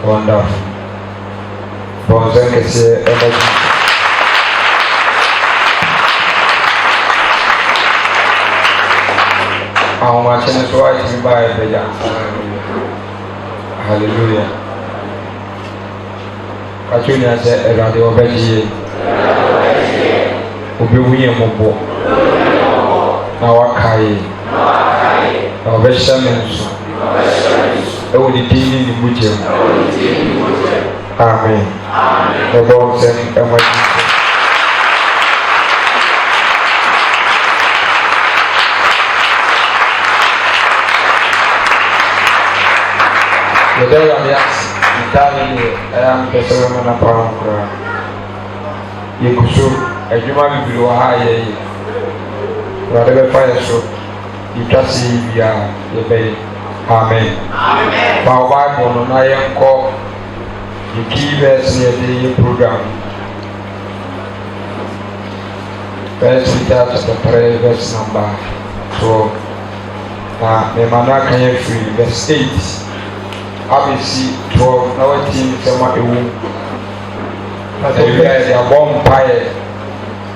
Wonderful. Bonjour, monsieur. How much in the twice you buy the young? Hallelujah. What you say around the obey? Obi Mobo. Now I carry. Now, Beshamin. Oh, the dean in which Amen. The Lord said, the day of the Italian, I am the Solomon of Paramcra. You could show a human below high, whatever fire show, you just see we are the bay. Amen. Amen. My wife on I am called the key verse near the program. First Peter chapter 3 verse number 12. Now the man can you free verse 8. ABC 12. Now what team sama ewu. But we are a bomb pie.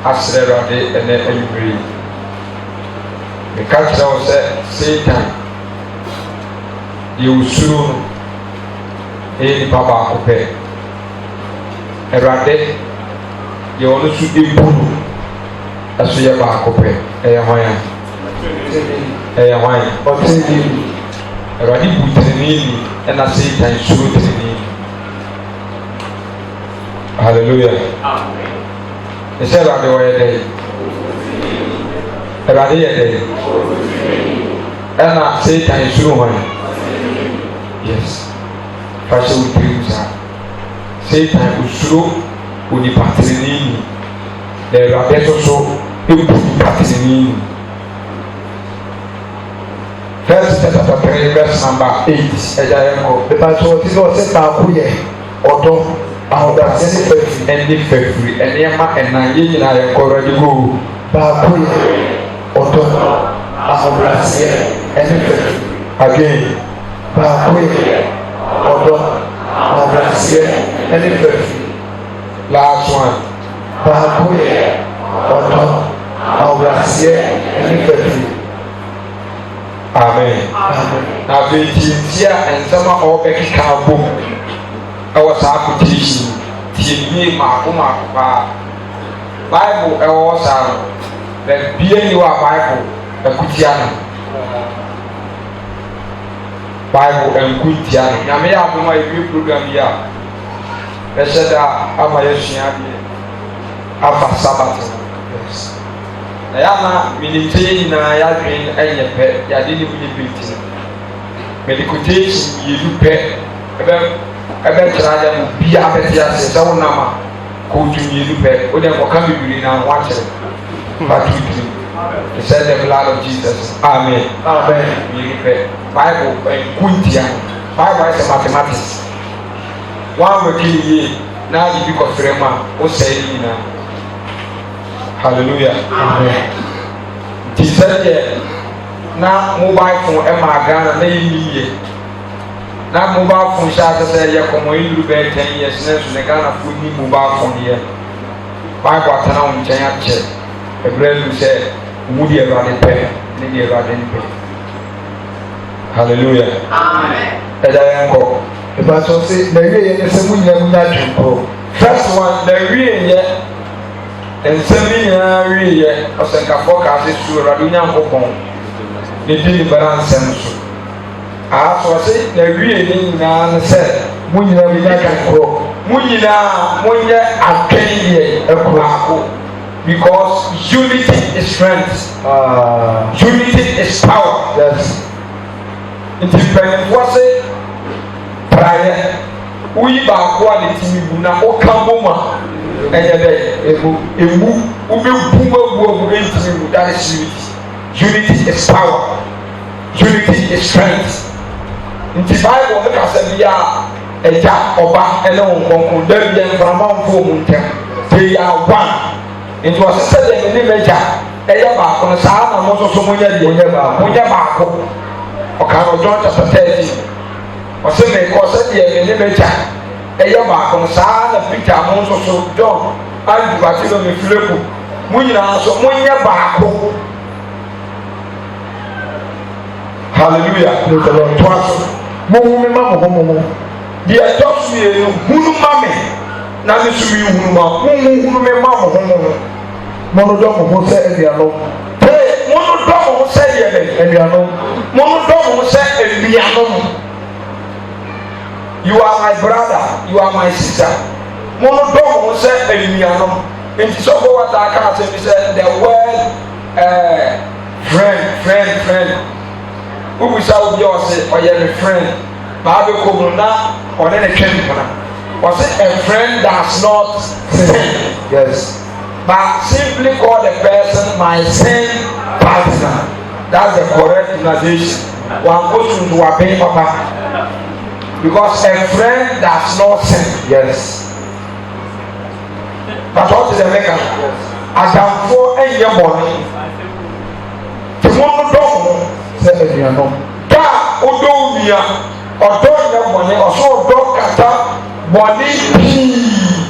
Accelerate and then every. The culture said Satan. You soon in Papa Cope. Erade, you want to be blue as we are back up. A wine, but Eradi Butini, and I say thanks to me. Hallelujah. They said on the way day. Eradi a day. And I say thanks to me. Yes. Fashion with dreams are. Satan will slow with the patrini. There are also people patrini. First chapter 3 verse number 8. Ejayanko. The pastor is also Takuye. Odo. Ahoda any factory. And Yama and Nayina and Koradigo. Bakuye. Odo. Ahoda any factory. Again. Bakuye, Odo, Abrasia, and the last one. Bakuye, Odo, Abrasia, and the Amen. Now, the Tia and some of Becky Cabo, our application, TV, Makuma, Bible, our the being your Bible, a Kutiana. Bible and good Tiana. Now, may I have my new program here? I said, I'm a Yashiani after Sabbath. Yes. I am a military in a yard and a pet. I didn't really beat it. Medication, you do pet. I bet I will be a better as a number. kóòtù mmienu pɛ o de nkɔka bibiri na ho akyerɛ baatu tiri he said the blood of Jesus amen mmienu pɛ Bible nkuntia Bible ayɛ sɛ mathematics wɔn awɔki yie na adi bi kɔfrɛ mu a o sɛɛ ne nyinaa hallelujah nti sɛdeɛ na mobile phone ɛma Ghana na yɛ yie na mobile phone hyɛ ase sɛ yɛ kɔmɔ yi duru bɛyɛ 10 years na nso ne Ghana fo ni mobile phone yɛ Bible atena wɔn nkyɛn akyɛ ɛbrɛ nu sɛ mu deɛ Awurade pɛ ne deɛ Awurade mpɛ hallelujah ɛda yɛn kɔ ìbátan sí na ewie yẹn ẹsẹ mu nyinaa mu nya dwunkoro first one na ewie yɛ nsɛm nyinaa wie yɛ ɔsɛnkafoɔ kaase su Awurade Nyankopɔn ne di ne bara nsɛm so aso ɔse na ewie ne nyinaa ne sɛ mu nyinaa mu nya dwunkoro mu nyinaa mo nyɛ atwɛn yɛ ɛkuraako because unity is strength unity is power yes nti mpanyinfoɔ se praeɛ woyi baako a ne ti mi bu na ɔka bom a ɛyɛ dɛ emu wobɛbu abu ɛntimi mu that is unity is power unity is strength nti Bible ne kasa bi a ɛgya ɔba ɛne wɔn nkɔnkɔn dabi yɛn mframa mfo mu ntɛm they are one nti wɔsɛ sɛ deɛ ne mɛgya ɛyɛ baako no saa na mo nso so mo nyɛ deɛ mo nyɛ baako ɔka no John chapter 13 ɔsɛ mɛkɔ sɛ deɛ ne mɛgya ɛyɛ baako no saa na Peter mo nso so John Andrew ati no me Philip mo nyinaa nso mo nyɛ baako hallelujah praise the Lord to aso mo hu mi ma mo ho mo ho deɛ ɛtɔ so yɛ no hunu ma me na me so mi hunu ma mo hunu mi ma mo ho mo ho mo no dɔ mo ho sɛ aduanom hey mo no dɔ mo ho sɛ deɛ bɛ aduanom mo no dɔ mo ho sɛ aduanom you are my brother you are my sister mo no dɔ mo ho sɛ aduanom nti sɛ ɔbɔ wata aka asɛm bi sɛ the word friend wobisa wo bi a ɔse ɔyɛ ne friend baa bɛ kɔ mu na ɔne ne twɛn mpona ɔse a friend does not sin yes but simply call the person my sin partner that's the correct pronunciation wan go to to wabɛn papa because a friend does not sin yes but what is the maker adamfo ɛnyɛ bɔne tí wọ́n mú dọ́ọ̀mù sɛ aduanom dá odó wia ọ̀dọ́ nyɛ bɔne ɔsọ ọ̀dọ́ kata bɔne pii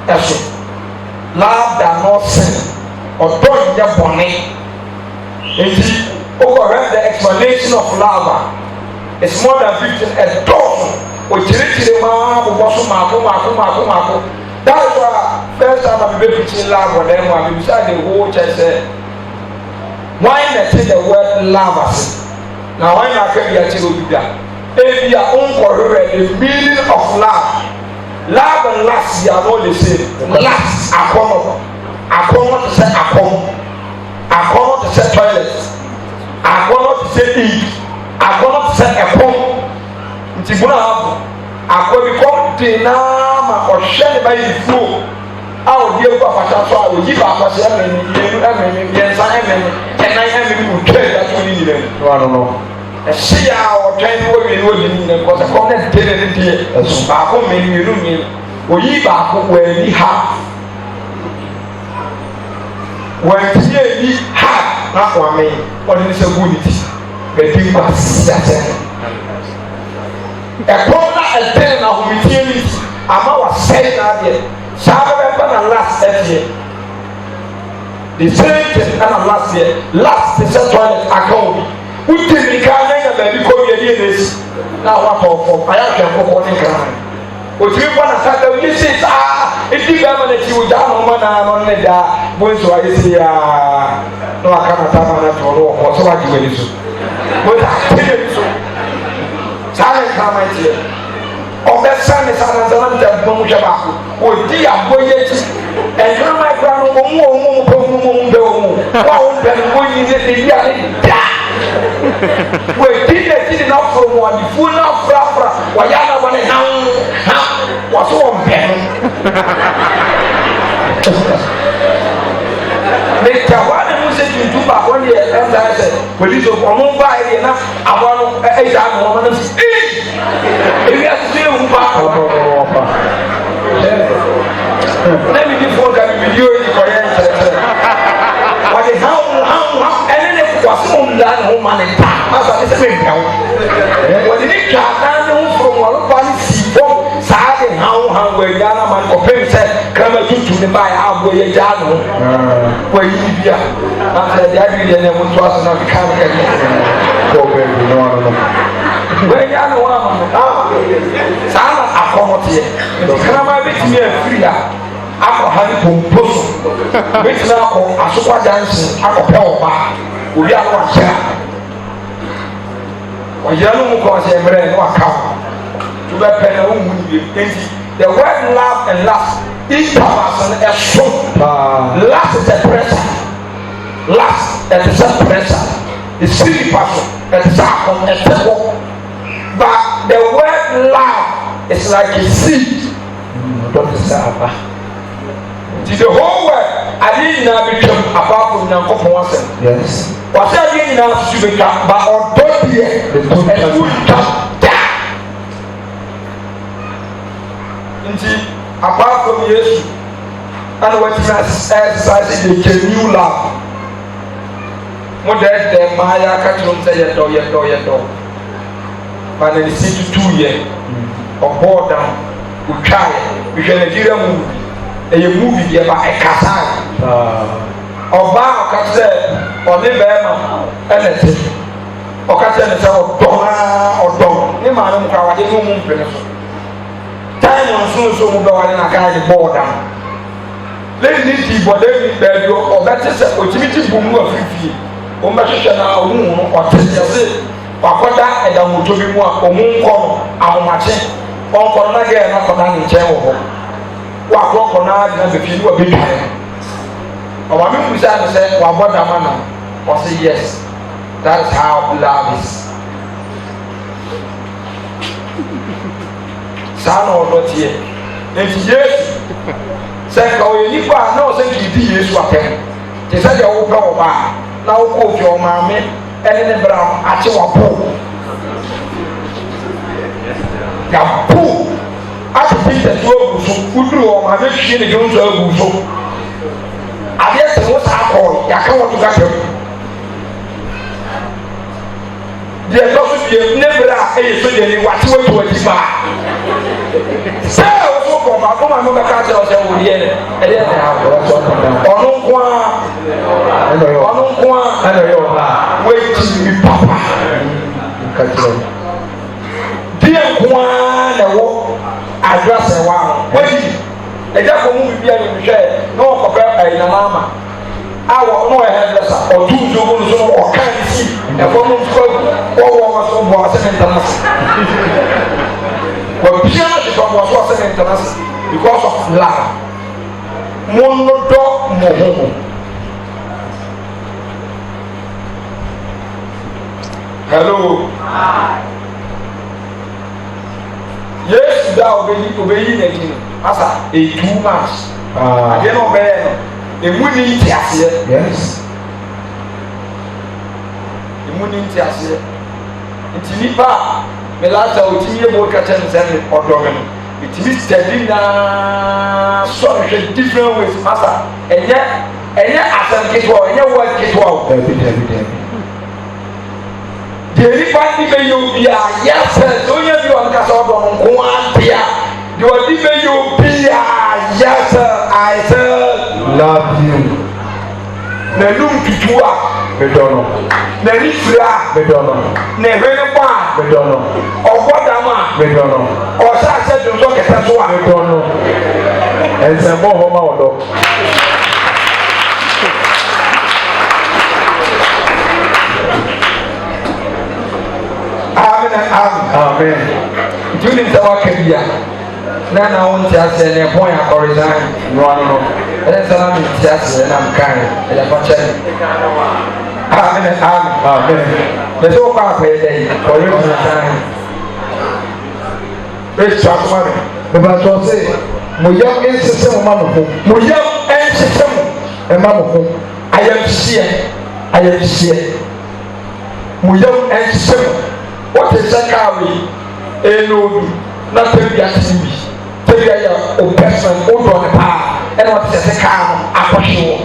ɛso love does not sin ọ̀dọ́ nyɛ bɔne eti over the explanation of love is more than 15 ɛdɔɔso okyirikyiri maa bobɔ so maako that's why first time I be preaching love wɔ dɛm a bi bisa the whole church sɛ why na say the word love as na why na ka bi akyere obi da ebi a unkɔhwehwɛ the meaning of love and lust are not the same lust akɔnɔ te sɛ akɔnɔ te sɛ toilet akɔnɔ te sɛ ink akɔnɔ te sɛ ɛkɔm nti buna abo akɔbi kɔm de naa ma ɔhwɛ ne ba yi fuo a ɔdi egu apata so a oyi baako sɛ ɛmɛni mmienu mmiɛnsa ɛnan ɛmɛni mu twɛ ɛdato ne nyinaa mu no no ɛhyɛ a ɔtwɛn ne wɔwie ne wɔdi ne nyinaa kɔsɛ kɔm ne de ne deɛ ɛso baako mmienu oyi baako wɔani ha wɔntumi ani ha na wɔame ɔde ne sɛ gu ne ti bɛdi nkwa sisasɛ ɛkɔm na ɛdɛn na ahometie ne ti ama wasɛe n'adeɛ saa bɛbɛ na last ɛdeɛ the same thing ɛna last year last te sɛ toilet aka obi wuti nika ne nya baabi kɔ wie die na esi na wapɔ fɔm ayɛ atwɛn kɔkɔ ne nkran otumi bɔ na sata wuli si saa eti bɛrima na ti wogya na ɔma na ano ne da bo nso ayɛ si yaa na waka na taba na tɔ no ɔkɔ so wagye w'ani so bo ta ate n'ani so saa ne nkran ma tiɛ ɔbɛsa ne sa na nsa na nta bɔ mu hwɛ baako odi abo yɛ akyi ɛnhwɛn ma ekura no wɔn mu pɛ mu bɛ wɔn mu wa wɔn bɛ no wɔn yi ne bi a ne da we did enough from one the full now fra wayana one ha was on pen make one who said you do back 1 year and I said police of on buy enough I want let me give one can video in the what is how and then it was home done home and as I said what did it come from one policy from Saturday how where Ghana man or pay said come to the buy out where you jano where you be after the idea and what was not come where Ghana one Sana accommodate come I bet me a free akọ ha ni pomposo betina akọ asokwa dance akọ pẹ ọba obi akọ ahyia ọyẹ no mu kọ ọsẹ mmerẹ no aka to be pẹ na ohun ni bi the word love and last each person so last is a pressure last is a pressure the silly person is a but the word love is like a seed don't say the whole world, I didn't know become apart from Nanko Ponce. Yes. What I didn't know to become, but on don't be a good apart from yes, and what is exercising the new love. What that the Maya Catron said, yet, but they see 2 years of board down, we try, we can Nigeria movie. A movie here by a Kasai or Bar Castle or Libema and a thing or Castle or Dom. Name I don't cry, I didn't move. Time on so move on a guy board down. Let me see what they need or better said, which means boom of 50 or Mashana or Moon or Tessie or Koda and I will to be one or Moon Corn, our machine or Corona again, not for that in Channel. Wa koko na na be fi wa be twa o ma me kusa no say wa boda mana o say yes that is how love is sa no do tie enti yes say ka o ni pa na o say ki di Yesu atem te say de wo pe wo ba na wo ko fi o ma me ene ne bra a che wa po ya po ati Peter to aguso uduru o ma be hwie ne jonzo aguso ade se wo sa ko ya ka wo to ga tem de to so de nebra e so de ni wati wo to adi ba se wo so ko ma ko ma no ka ka se o se wo die ne e de na ha onu kwa ana yo ba we ti mi papa ka ti die kwa na wo address wa wadi eja ko mu bibia ni hwe na o ko pe ai na mama awo no e hairdresser o tu zo go so o kan si e ko mu ko wo so bo ase international wa bia na so bo so ase international because of love mo no do mo ho hello yes da obeyi na gini asa too much ade no be no emu ni ti ase yes emu ni ti ase nti nipa me lata o ti ye mo ka chen sen odo me no it is steady na so different ways asa enye asan kitwa enye word kitwa Deri pati be yo bia yes so nya bi on ka so do nko atia de odi be yo bia yes I say love you na lum tutua be dono na rifra be dono na hwene kwa be dono ogbodama be dono o sa se do so keta so a be dono ensemble ho ma odo Amen. Julie Tawa Kabia. Nana won't tell say ne point I resign. No. And then I'm in and I'm kind. And I'm Amen. Amen. There's no power for day. For you time. Let's talk about it. The Bible says, "Moyam ensesem ma mo ho." Moyam ensesem e ma mo ho. Ayamsie. Moyam ensesem. What is that carry? Eno na tebia tibi. Tebia ya o person o do ne pa. And what is that car akosho.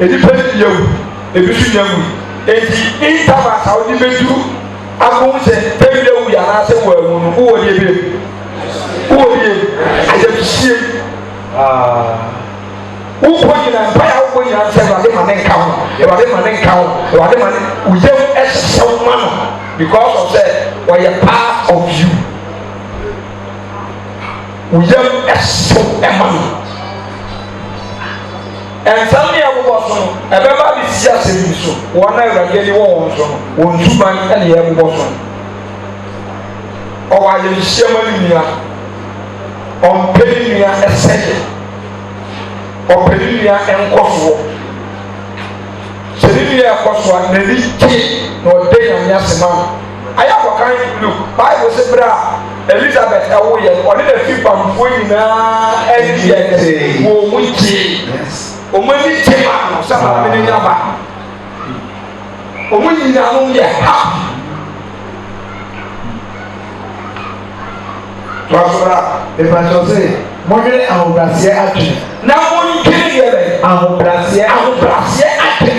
Edipedi yawu. Ebisu nyawu. Enti intaba saudi bedu akon se tebia wu ya na se wo amu no wo de be. Wo de ayamsie. Uko nyina mpaya uko nyina se wade ma ne nka ho. Wade ma ne uyem esew ma no because of say we are part of you. Uyem esew e ma no. And something I was on a baby season so one night again won so won 2 months and the was on. Oh, I am sharing on paying a second or paying and cost. Senior cost one, the key no day on Yasimam. I have a kind look. Bible says, Elizabeth, I will or the people winning and yet will win. Yes. Omani tema sama mene nyaba omani na no ye ha twasora The Bible says, "Monye ahobrase atwe." na monye kene yele Ahobrase atwe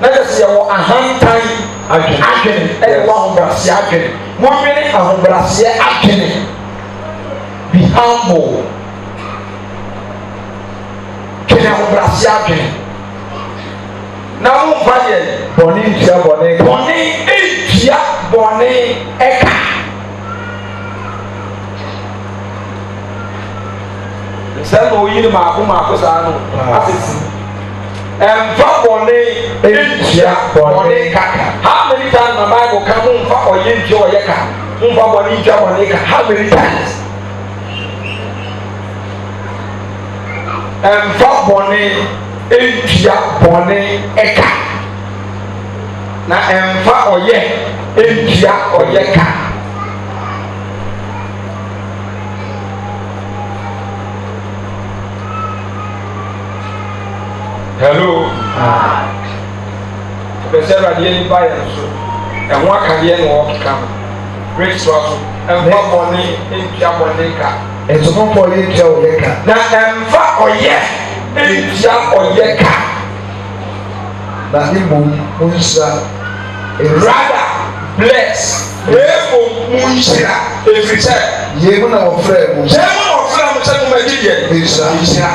na kasi yawo ahantan atwe e wa ahobrase atwe monye ahobrase atwe. Be humble. Kenya obrasia ken na mo faye boni ntia boni eka sɛ no yiri maako saa no asisi ɛmfa boni ntia boni kaka how many times na Bible ka mo mfa ɔyɛ ntia ɔyɛ ka mo mfa boni ntia boni ka how many times ɛmfa bɔne ntua bɔne ɛka na ɛmfa ɔyɛ ntua ɔyɛ ka. Hello. Bɛsɛ ɛwuradeɛ nipa yɛ nso ɛho akadeɛ na ɔkeka no rich so aso ɛmfa bɔne ntua bɔne ka. Esofo ye ntia ɔyɛ ka. Na ɛmfa ɔyɛ ntia ɔyɛ ka. Na imu munsa rather bless. Ebo munhyira efisɛ. Yemu na ɔfrɛ mu. Yemu na ɔfrɛ mu sɛ mo ma di yɛ. Nhyira.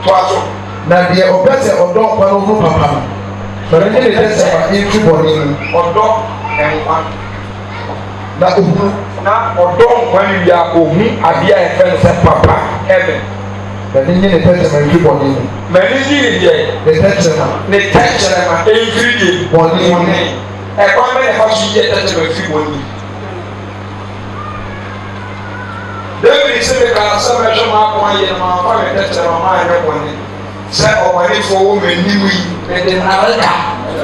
To aso. Na deɛ ɔpɛ sɛ ɔdɔ nkwa no ho papa no. Bɛrɛ ne de sɛ ma etu bɔne mu. Ɔdɔ nkwa. Na ohunu. Na ɔdɔ nkwa no wia ohu adeɛ a yɛfɛ no sɛ papa ɛbɛ. Bɛrɛ ne de sɛ ma etu bɔne mu. Mɛni yi ni deɛ. Ne tɛkyerɛma efiri de bɔne mu. Ɛkwan bɛ na ɛfa so yɛ tɛkyerɛma efiri bɔne mu. David sɛ mi ka sɛ mɛ twɛ maa kɔn yɛ maa fa mi tɛkyerɛma maa yɛ bɔne. Sɛ ɔbɔnefoɔ wɔ mɛ nimu yi mɛ de nareka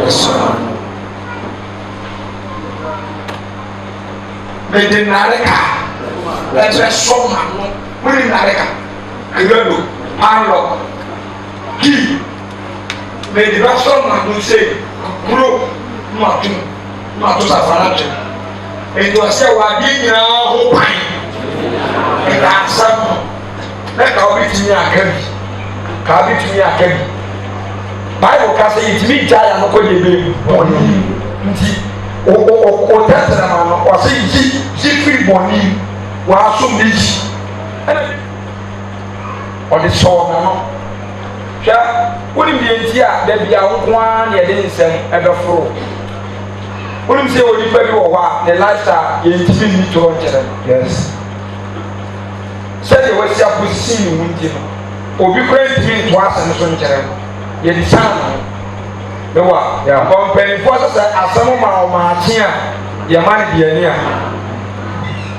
ɛsoro. Mɛ de nareka ɛkyerɛ sɔma no mo ni nareka kirado panlɔ kii mɛ de ba sɔma no se kuro no ato safara twɛ etu ɔsɛ wade nyinaa ho pan ɛda asam na ka obi tumi aka bi Bible ka sɛ yɛtumi gya yɛ anokɔ de bɛ bɔne nti o tɛtɛrɛma no ɔsɛ yi firi bɔne wɔasom de yi ɔde sɔɔ n'ano hwɛ wonim deɛ nti a dabi a wo nko ara na yɛde ne nsɛm ɛbɛforo wonim sɛ wɔ nipa bi wɔ hɔ a ne lifestyle yɛntimi nni torɔ nkyerɛ yes sɛdeɛ wasi aposi ne ho nti no obi kora ntimi ntoa asɛm so nkyerɛ no yɛde saa no mewa ɔmpanimfoɔ sɛ sɛ asɛm ma ɔmaakye a yɛma ne deani a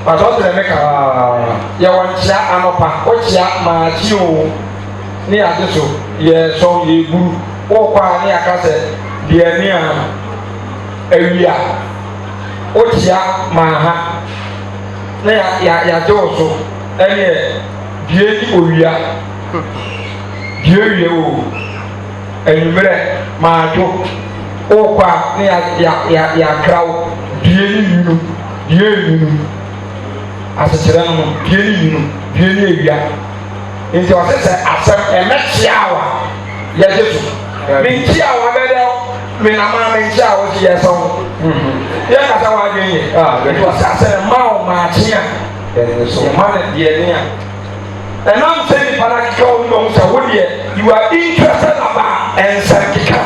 patɔ tene me ka yɛwɔ nkyea anɔpa wokyea maakye o ne yɛade so yɛsɔn yɛburu wokɔ a ne aka sɛ deɛ ne a awia wotia maa ha na yɛagye wo so ɛneɛ due ni owia due wie o anwummerɛ maadwo wokɔ a ne yɛakra wo due ne nwunu due nwunu asekyerɛ no due ne nwunu due ne awia nti ɔsɛ sɛ asɛm ɛmɛkyea wa yɛgye so menkyea wa bɛdɛ menama menkyea wo si yɛsɛ wo yɛkasa wo adwen yɛ nti ɔsɛ asɛ ma wo maakyea yɛma no deɛ ne a ɛnam sɛ nipa no akeka wo no sɛ wo deɛ you are interested about nsɛnkeka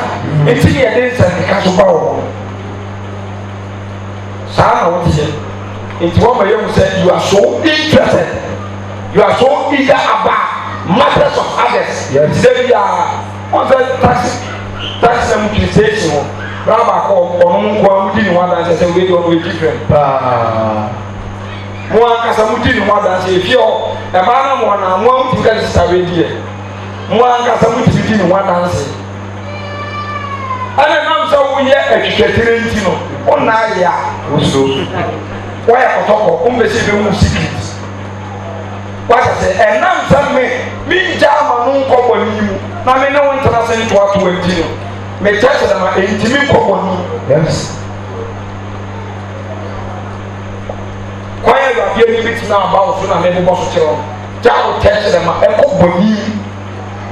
nti ne yɛde nsɛnkeka so ba wɔ hɔ saa na wote yɛ nti wɔma yɛhu sɛ you are so interested you are so eager about matters of others nti dɛ bi a wɔn sɛ taxi na mu twi station hɔ bra baako ɔno nko a wodi ne ho adanse sɛ wobɛdi ɔno ɛdi fɛm mo ankasa mudi ne ho adanse efie hɔ ɛmaa na mo na mo amuti ka sisa bɛdi ɛ mo ankasa mudi di ne ho adanse ɛna nam sɛ woyɛ atwitwatire nti no wonna ayɛ a woso wɔyɛ kɔtɔkɔ wombɛsɛ bɛwu secret wɔyɛ sɛ ɛnam sɛ mengya ama no nkɔbɔ ne mu na me ne wo ntena sɛ ntoatoa nti no mekyɛkyerɛ ma ɛntimi nkɔbɔ ne kwan yɛ awurade ani bi tena aba wo so na mebobɔ so kyerɛ wo gya wo kyɛkyerɛ ma ɛkɔ bɔni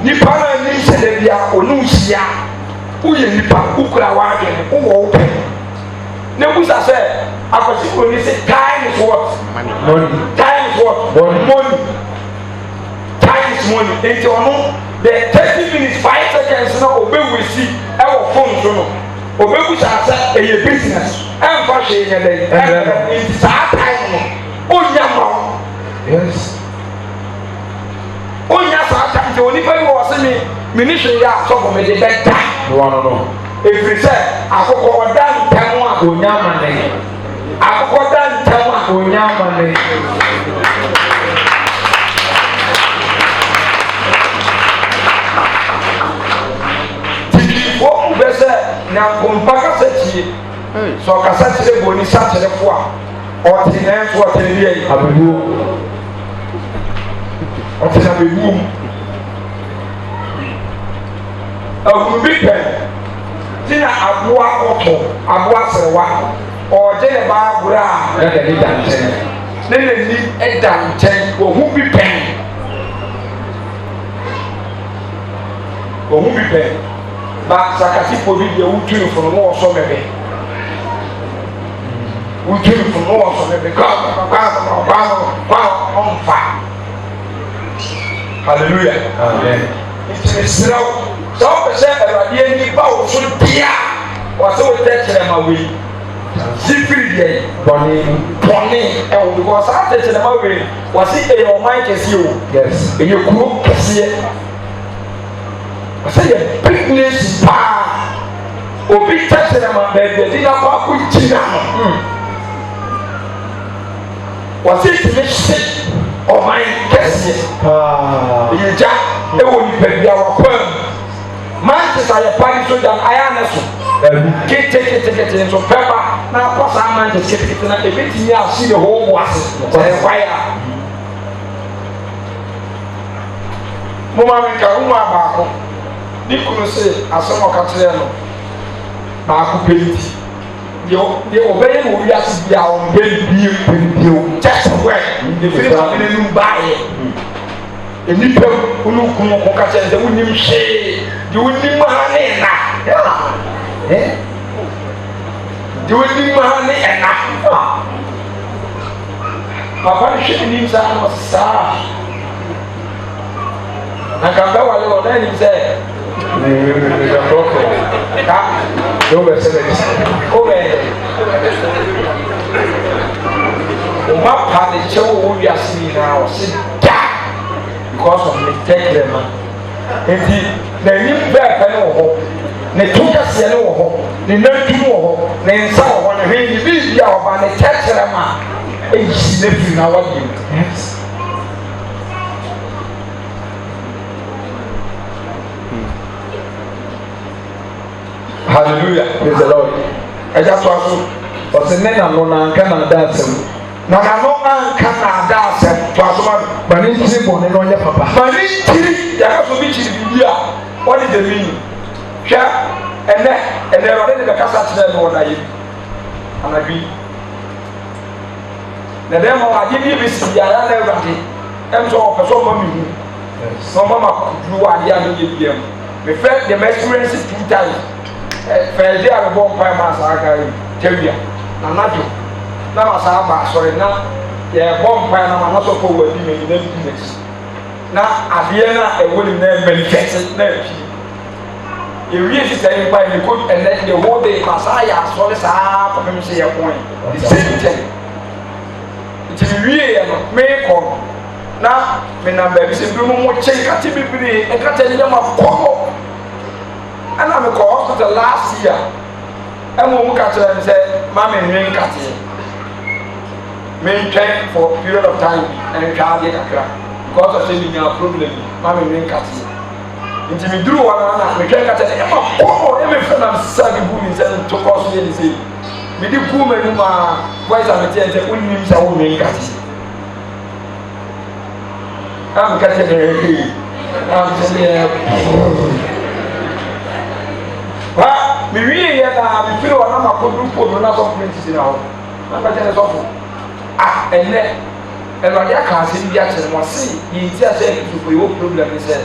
nipa no ani nhyɛda bia ɔne nhyia woyɛ nipa wokura w'adwene wowɔ wo pɛ na busa sɛ akwasi kɔni sɛ time is what time is what money time is money nti ɔno the 30 minutes 5 seconds na obɛwesi ɛwɔ phone so no obɛbusa sɛ ɛyɛ business ɛmfa hwee nyɛ dɛ nti saa time no onya ma wo onya saa time nti onipa bi wɔ se me ni hwee yɛ asɔfo mede bɛda ɛfiri sɛ akokɔ ɔda ntɛm a onya ma ne akokɔ da ntɛm a onya ma ne tikifoɔ mu bɛ sɛ nyankompa kasa tie sɛ ɔkasa kyerɛ bɔni sakyerɛfo a ɔte nanso ɔte ne yɛ abɛwuo ɔte na bɛwuo mu ahunu bi pɛ tina aboa ɔtɔ aboa serewa ɔgye ne baa agorɔ a ɛda ne da nkyɛn ne n'ani ɛda nkyɛn ohu bi pɛn ohu bi pɛn ba sakasifo bi deɛ wotu ne fono no wɔsɔ mɛbɛ wotu ne fono no wɔsɔ mɛbɛ kwa ɔmfa hallelujah amen nti mesrɛ wo sɛ wopɛ sɛ awurade ani ba wo so bia wɔsɛ wotɛ kyerɛ ma wei zifiri deɛ bɔne ɛwɔ because saa tɛ kyerɛ ma wei wɔse ɛyɛ ɔman kɛseɛ o ɛyɛ kuro kɛseɛ wɔsɛ yɛ big nation paa obi tɛ kyerɛ ma baabi adi na kɔ akɔ gyina no wɔse tumi hye ɔman kɛseɛ ɛyɛ gya ɛwɔ nipa bi a wɔkɔm Manchester ayɛ party soldier ayɛ ana so kete nso pɛpa na akɔ saa Manchester kete na ebetumi ahye the whole wo ase ɛyɛ kwaya mo maa mi nka wo baako ne kunu se asɛm ɔka kyerɛ no baako pɛ ne ti deɛ ɔbɛyɛ na owi ase bi a ɔmbɛ ne bio just wɛ efiri ma mi n'anum baayɛ enipa wọnú kunu kọ kàtà ẹsẹ wọn nim hwee di wọn nim ha ne ẹna di wọn nim ha ne ẹna papa ne hwẹ nim saa na ɔsi saa na kàmbɛ wale wɔ n'anim sɛ ka yóò bɛ sɛ bɛ o bɛ o ma pa ne kyɛw wɔ wiase nyinaa ɔsi da. Because of mistake them nti n'anim bɛɛ pɛ ne wɔ hɔ ne to kɛseɛ ne wɔ hɔ ne nantum wɔ hɔ ne nsa wɔ hɔ ne hwee ne biribi a ɔba ne kyerɛkyerɛ ma eyi ne firi na wɔde mu hallelujah praise the Lord. ẹja tó aso Ọ̀sẹ̀ ní nànú n'anka n'ada asẹ̀m. na n'ano anka n'ada asẹm tó aso ma do. Bani ntiri bọ̀ nínú ọ̀nyẹ́ papa. Bani ntiri yàrá so bi kyiri bibi a wọ́n di dèmí ni hwẹ́ ẹnẹ ẹwà de bẹ kasa kyerɛ mi wɔ n'ayé anabi na dɛm hɔ agye bi bi si yàrá n'ewura de ɛm sɛ ɔpɛ sɛ ɔma mi hu na ɔma ma duru wɔ adeɛ a mi yɛ bia mu mi fɛ dem experience 2 times fɛɛdi a mi bɔ mpa ma saa aka yi tɛwia na n'adwo na ma saa ba asɔre na yɛ bɔ mpa na ma n'asɔ fɔ wɔ adi mi na bi n'akyi na adeɛ na ɛwɔ ne mu na manifest na epi ewie sisa yi mpa yi ko ɛnɛ the whole day ma saa yɛ asɔre saa pɔpɛ mi sɛ yɛ kɔn yi the same thing nti mi wie yɛ no mi kɔ na mi nam baabi sɛ bi mo kye nkate bebree nkate yi yɛ ma kɔkɔ ɛna mi kɔ hospital last year ɛmu mu ka kyerɛ mi sɛ maa mi nwi nkate mi ntwɛn for period of time ɛntwa adeɛ kakra because of say mi nya problem maa mi nwi nkate nti mi duru wɔn na mi twɛn nkate ɛma kɔkɔ ɛmi fɛ na mi sisa mi gu mi nsɛ ntokɔ so yɛ ne se mi di gu mi anim a boys a mi tiɛ nsɛ onim sɛ wo nwi nkate ɛna mi ka kyerɛ mi ɛna mi sɛ mi yɛ wa mi wie yɛ na mi firi wɔn na ma kɔ duru polo na sɔfo mi ti si na hɔ na mi ka kyerɛ sɔfo ɛnɛ ɛnwade aka ase bi akyerɛ mo ase yɛn ti asɛ ɛfufo yɛ wɔ problem sɛ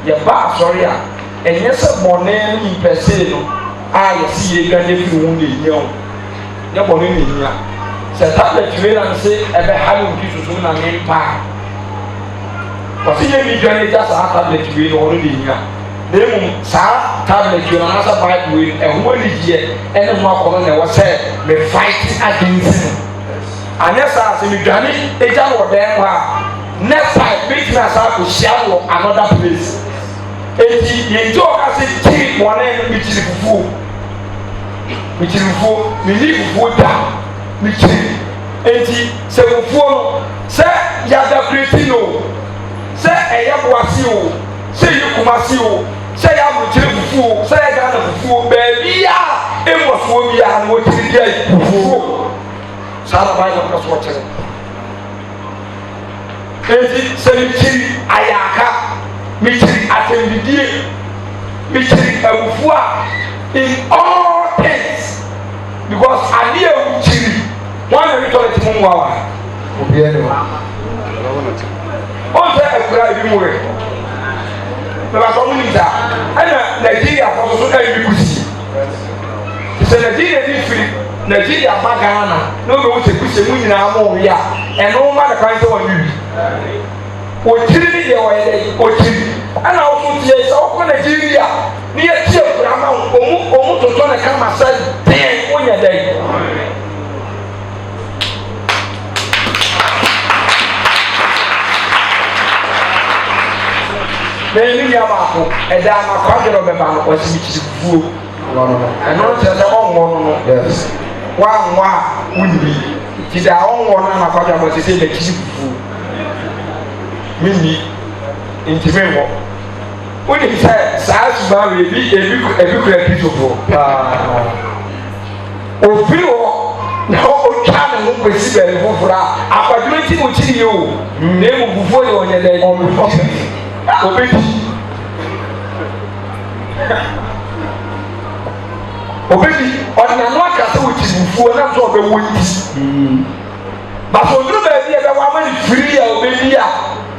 yɛ ba asɔre a ɛnyɛ sɛ bɔnɛ ne mpɛsee no a yɛsi yɛ gane firi wɔn na enyia o nyɛ bɔnɛ na enyia sɛ tablet wei na se ɛbɛ ha ne obi soso na ne mpa wɔsi yɛ mi dwane gya saa tablet wei na wɔn na enyia na emu saa tablet wei na anasa bible wei ɛho anigyeɛ ɛne ho akɔnɔ na ɛwɔ sɛ me fight against no anyɛ saa sɛ medwane agya no wɔ dan hɔ a next time bɛtumi asa akɔhyia wɔ another place enti yɛnti ɔka sɛ kyiri wɔne no mekyiri fufuo menni fufuo da mekyiri enti sɛ fufuo no sɛ yɛadakreti no sɛ ɛyɛ boase o sɛ yɛ kumase o sɛ yɛ aburokyire fufuo sɛ yɛ Ghana fufuo baabi a ɛmmɔsoɔ biara no wɔkyiri deɛ fufuo saa na baayɛ ɔkɔ so ɔkyerɛ enti sɛ mekyiri ayaka mekyiri atɛmbidie mekyiri awufoɔ a in all things because adeɛ a wokyiri wɔn na retɔ ne ti mu mmoa wa Obiara ni hɔ. wɔn sɛ akura ebi mu rɛ bɛba sɛ ɔmo nim saa ɛna Nigeria fɔ so ɛyɛ bi kusi sɛ Nigeria ni firi Nigeria ba Ghana na oge wosɛ kusi mu nyinaa mo wi a ɛno ma ne kwan sɛ wɔn bi okyiri ni deɛ wɔyɛ dɛ okyiri ɛna ɔso tie sɛ ɔkɔ Nigeria ne yɛ tie kura ma ɔmo totɔ ne kama sɛ den onyɛ dɛ n'ani nua baako ɛda ama kwadwere ɔbɛba no ɔsi mi kyiri fufuo ɛno kyerɛ sɛ ɔnwɔ no no wanwɔ a wunni ti da ɔnwɔ no ama kwadwere ɔbɛ sɛ ɛbɛ kyiri fufuo minni nti mi wɔ wonim sɛ saa suba wo ebi kura kristofoɔ ofiri hɔ na ɔtwa ne ho kwesi baabi foforɔ a akwadwere ti mo kyiri yɛ o na emu fufuo yɛ ɔnyɛ dɛ obedi ɔnano akasa wɔ kyirifuo na nso ɔbɛwɔ nti baso oduru baabi a ɛbɛwɔ ama ne firi a obedi a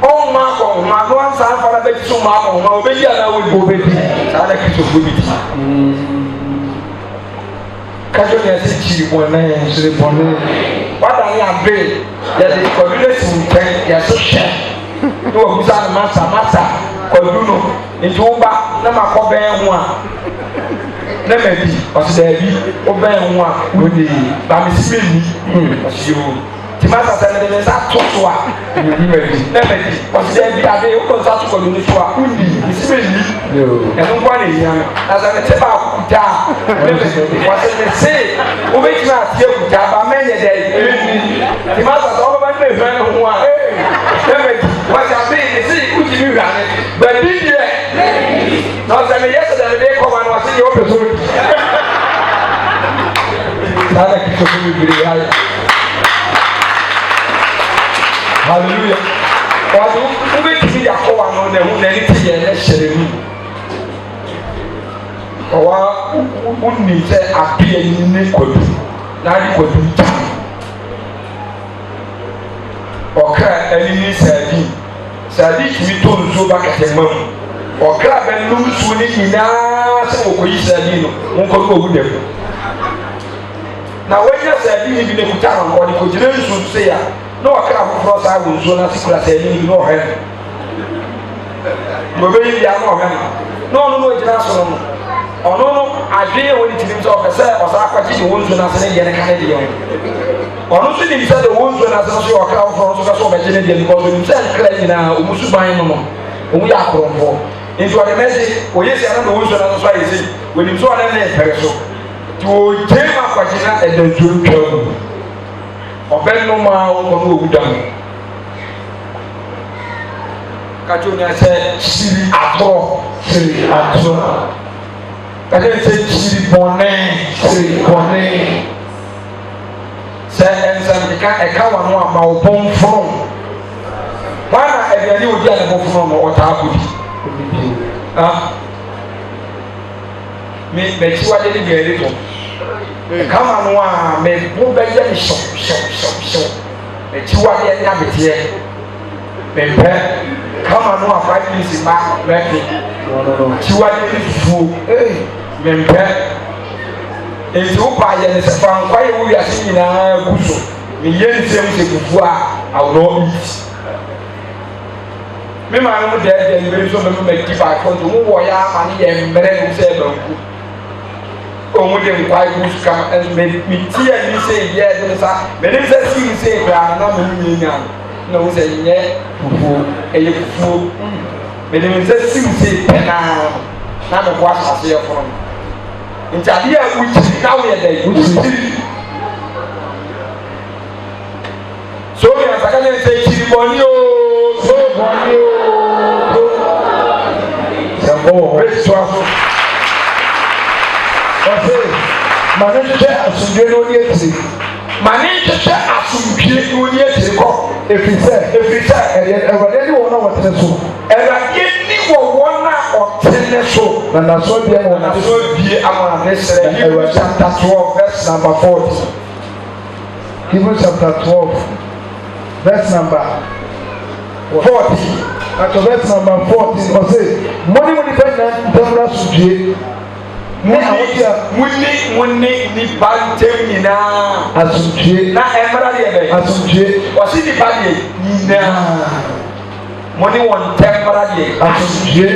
ɔnma akɔnhoma na wansa afara bɛkyi so ma akɔnhoma obedi a na wɔdi obedi saa na kristofo bi ti kajo ne ɛsɛ kyiri bɔnɛ ɛsɛ bɔnɛ wada ne abe yɛde kɔduna si nkyɛn yɛsɛ hwɛ ne wɔ kusa ne masa kwadu no nti woba na ma kɔ bɛn ho a na ma bi ɔsi daabi wobɛn ho a wode ba me si bɛni ɔsi o ti masa sɛ mede me nsa to so a na ma bi ɔsi daabi ade wokɔ nsa to kwadu no so a wodi me si bɛni ɛno nkwa na ehia no na sɛ me te baako kuta a ɔsi me se wobɛtumi ateɛ kuta ba mɛnyɛ dɛ ɛni ti masa sɛ wɔbɛba ne ma ehwɛ ne ho a na ma bi wɔsi abe ne si wodi mi hwa ne baabi deɛ na ɔsɛ me yɛ sɛ dɛ me de kɔ ma no ɔsi deɛ ɔpɛ so for bebree ayɛ hallelujah ɔde wobɛtumi de akɔwa no na ɛho n'ani te yɛ ne hyɛrɛ mu ɔwa wonni sɛ abea yi ne kwadu na ade kwadu gya ɔkra ani ne sadi tumi to nsuo ba kɛtɛma mu ɔkra bɛnum nsuo ne nyinaa sɛ wɔkɔyi sadi no wɔnkɔ no wɔwu dɛm na wɔanya sadi ne bi ne kuta no ɔde kɔgyina nsuo so sɛ a na ɔkra foforɔ saa wɔ nsuo no ase kura sadi ne bi na ɔhwɛ no wɔbɛyi bia na ɔhwɛ no na ɔno no ɔgyina so no ɔno no adwene a wɔde tirim sɛ ɔpɛ sɛ ɔsaa kɔgye de wɔ nsuo no ase ne deɛ ne ka ne deɛ ho ɔno nso nim sɛ de wɔ nsuo no ase no so yɛ ɔkra foforɔ nso ka so ɔbɛgye ne deɛ because ɔnim sɛ nkra nyinaa ɔmu suban no no ɔmu yɛ akorɔmfoɔ nti ɔde mɛgye ɔyɛ si ano de wɔ nsuo no ase so ayɛ si wɔnim sɛ ɔne ne mpɛre so nti ɔgye mu akɔgye na ɛda nsuo ntwa mu ɔbɛnom a ɔnkɔ no ɔwu da mu kakye onua sɛ siri atorɔ kakye sɛ siri bɔnɛ sɛ nsɛmkeka ɛka wa no a ma wo bɔnforo wana aduane odi a ne bɔnforo no ɔtaa kɔdi m'akyi wade ne biari to ɛka ma no a mebo bɛyɛ me hyɛw m'akyi wade ne abeteɛ mempɛ kama no a 5 minutes ma mɛpe akyi wade ne fufuo mempɛ nti wopa yɛ ne sɛ fankwa yɛ wo wiase nyinaa gu so meyɛ nsɛm sɛ fufuo a aworɔ eat me maa no mo dɛɛdɛɛ mbere nso mɛmo madi baako nti mo wɔ yɛ ama ne yɛ mmerɛ no sɛ banku ɔmo de nkwae gu so kama meti ani sɛ yɛ de ne sa menim sɛ sii sɛ koraa na memu nyɛnya na wo sɛ nyɛ fufuo ɛyɛ fufuo menim sɛ sii sɛ pɛnaa na mebɔ asase yɛ foro no nti adeɛ a wokyiri na woyɛ dɛ wokyiri so yɛ nsaka ne sɛ kyiri bɔne o so bɔne o sɛ mbɔ wɔ hɔ so ɔsɛ ma ne hwehwɛ asomdwe no ɔne akyiri ma ne hwehwɛ asomdwe no ɔne akyiri kɔ ɛfiri sɛ awurade ne wɔn a wɔtene so awurade ni wɔ wɔn a ɔtene so na nasɔbie wɔ nasɔbie ama ne srɛ Hebrews chapter 12 verse number 40 Hebrews chapter 12 verse number 40 at verse number 14 ɔsɛ mɔne mo nipa nyinaa ntamra sodue muni nipa ntɛm nyinaa asomdue na ɛmra deɛ bɛ asomdue ɔsi nipa deɛ nyinaa muni wɔn ntɛm mra deɛ asomdue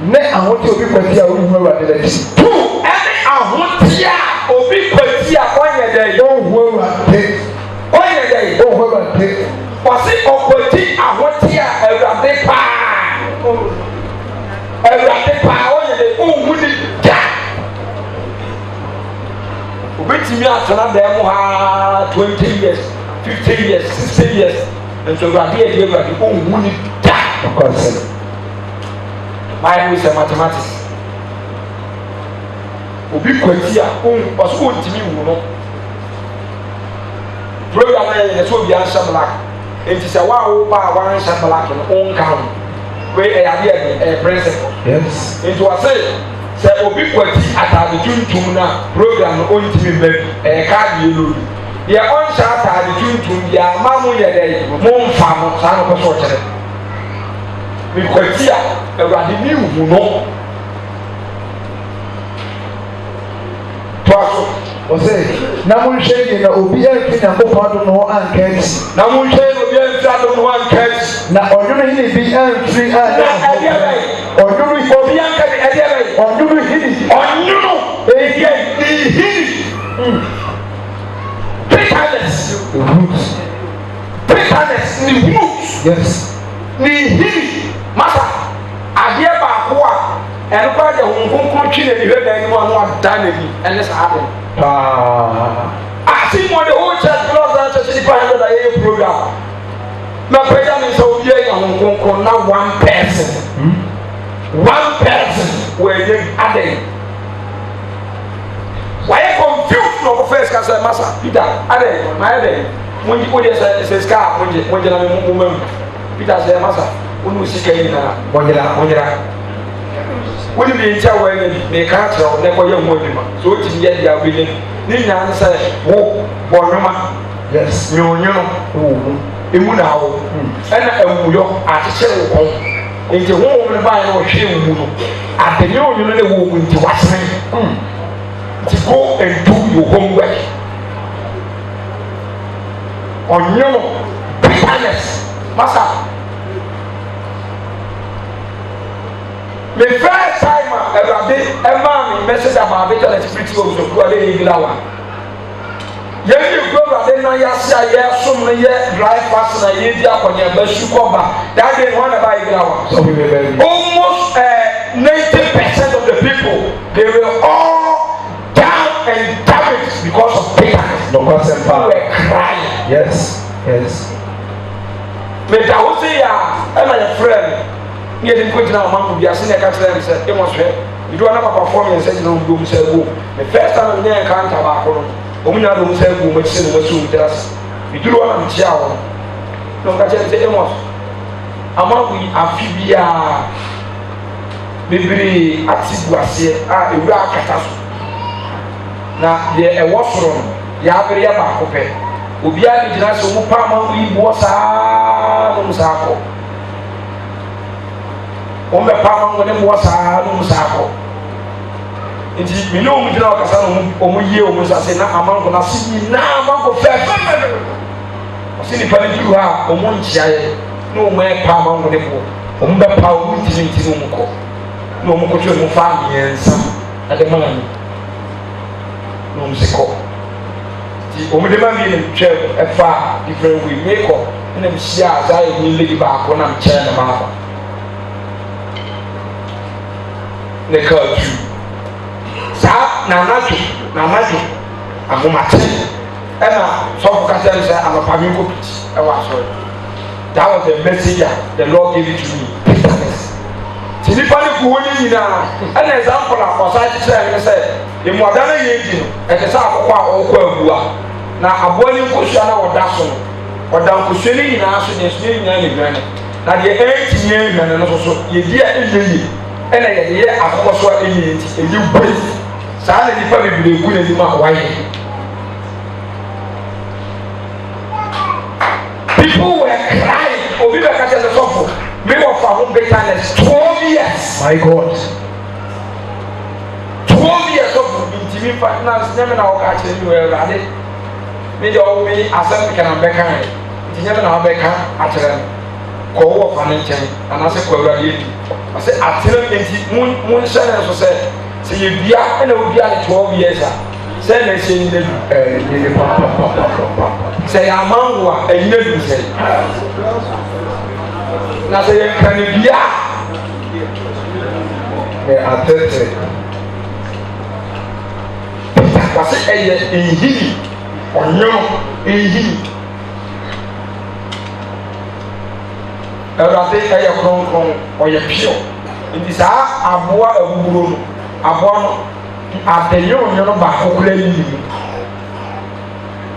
ne ahote obi kwati a ohu awurade n'akyi tu ɛne ahote a obi kwati a ɔnyɛ dɛ ohu awurade ɔsi ɔkwati ahote a awurade paa ɔnyɛ dɛ ohu ni da obetumi atena dan mu ha 20 years 50 years 60 years nso awurade yɛ de awurade ohu ni da ɔkɔsɛ maa yi sɛ mathematics obi kwati a ɔso ontumi wu no program yɛ sɛ obi ahyɛ black nti sɛ waawo ba a wanhyɛ black no ɔnka ho wei ɛyɛ adeɛ ɛyɛ principle nti wɔse sɛ obi kwati ataade tuntum na program no ɔntumi mma bi ɛyɛ kaadi yɛlo bi deɛ ɔnhyɛ ataade tuntum deɛ ama mo yɛ dɛ mo mfa mo saa no kɔ so ɔkyerɛ me kwati a awurade ne wu no toa so ɔsɛ na monhwɛ yie na obi amfi nyankopɔn adom no ho anka akyi na monhwɛ yie na obi amfi adom no ho anka akyi na ɔnwono hene bi amfiri ɔnwono obi anka ne ɛdeɛ bɛyɛ ɔnwono hene ɔnwono ɛyɛ ne hene bitterness ne root yes ne hene masa adeɛ baako a ɛno kora deɛ ho nkonkron twi na nihwɛ dan mu a no ada na bi ɛne saa ade ase mo de whole church blood church nipa hundred a yɛyɛ program na pɛgya ne sɛ obi anya ho nkonkron na one person wɔanyɛ aden wɔayɛ confused na ɔkɔfɛ kasa masa Peter ade my ade monji ko de se ska monji na me mo Peter say masa onu sika yi na monjira woni bi ncha wa ne ka tra ne ko ye mo adwuma so o ti ye dia bi ni nya na say wo bonoma yes nyonyo emu na wo ɛna ewuyo akyekye wo ko nti wo wo ne ba ye no hwe emu no adenyo onyo ne wo nti wasene to go and do your homework on your bitterness masa the first time every message about bitterness pretty was so good they give lawa you go they na ya sia ya som na ya drive fast na ye dia konya ba shu koba that day one about give lawa almost 90% of the people they were all and damaged because of bitterness. No person were crying. Yes, yes. But I would say, I'm a friend. You didn't put down a man to be a senior country and said, it was fair. You don't have a performance and don't do say go. The first time I'm there, I can't have a column. Omina don't say go, but still was soon with us. You do want to shower. No, I just say, Amos. Among we amphibia, maybe at Siguasia, a rock catastrophe. Na ye ewo soro no ya bere ya ba ko pe obi a ni jina so mu pa ma yi bo sa no musa ko o me pa ma ngo ne bo sa no musa ko nti mi no mu jina o kasa no o mu ye o mu sa se na aman ko na si ni na aman ko fe o si ni pa ni ju ha o mu nchia ye no mu e pa ma ngo ne bo o mu be pa o mu ti no mu ko no mu ko twa mu fa mi ensa ade ma ni no msiko ti omudema mi ne twa efa different way make up na msia za e lady ba ko na mche na ma fa ne ka tu sa na naju amomate ena so for kasa say am a pami ko piti e wa so that was the message the Lord gave it to me ti ni pani ku woni nyina ena example a osa kire ne say the modern age no e te sa akokwa okwa agua na aboa ni nkosua na woda so no woda nkosua ni nyina so ne so nyina ne gane na de entinye gane no so ye dia eyeyi ena ye akokwa so eyeyi ti eyi boi sa na nipa bibire ku na ni ma waye people were crying obi be ka tell so me of our bitterness 12 years my God 12 years of intimi partners never na waka chiri we rade me de o me asem kana beka nti never na beka achire ko wo fa ne nchen anase ko awura ye ase atire nti mun share so se ye bia na obia ne 12 years a se na se ni de papa se ya mango a enye du se na se ye kan bia atete wase eye ehiri onyo ehiri awurade eye kronkron oye pio nti saa aboa abuburo no aboa no adenye onyo no ba kokura yi